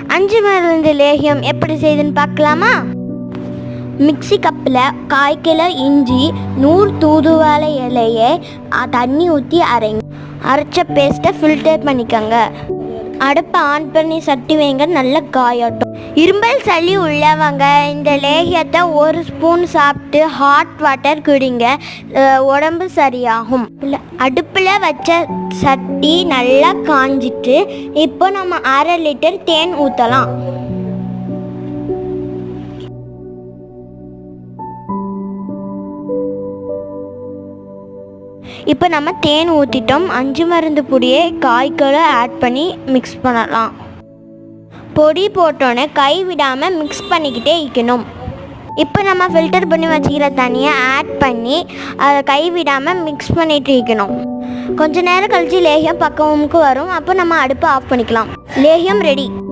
5 மருந்து லேகியம் எப்படி செய்யுதுன்னு பார்க்கலாமா? மிக்ஸி கப்பில் 1/4 கிலோ இஞ்சி, 100 தூதுவளை இலையை தண்ணி ஊற்றி அரைச்ச பேஸ்ட்டை ஃபில்டர் பண்ணிக்கோங்க. அடுப்பை ஆன் பண்ணி சட்டி வைங்க, நல்லா காயட்டும். இரும்பல் சளி உள்ளவங்க இந்த லேகியத்தை 1 ஸ்பூன் சாப்பிட்டு ஹாட் வாட்டர் குடிங்க, உடம்பு சரியாகும். அடுப்பில் வச்ச சட்டி நல்லா காஞ்சிட்டு இப்போ நம்ம 1/2 லிட்டர் தேன் ஊற்றலாம். இப்போ நம்ம தேன் ஊற்றிட்டோம். 5 மருந்து பொடியை 1/4 கிலோ ஆட் பண்ணி மிக்ஸ் பண்ணலாம். பொடி போட்டோன்னே கை விடாமல் மிக்ஸ் பண்ணிக்கிட்டே இருக்கணும். இப்போ நம்ம ஃபில்டர் பண்ணி வச்சுக்கிற தண்ணியை ஆட் பண்ணி அதை கை விடாமல் மிக்ஸ் பண்ணிகிட்டு இருக்கணும். கொஞ்ச நேரம் கழித்து லேகியம் பக்கமுக்கு வரும். அப்போ நம்ம அடுப்பை ஆஃப் பண்ணிக்கலாம். லேகியம் ரெடி.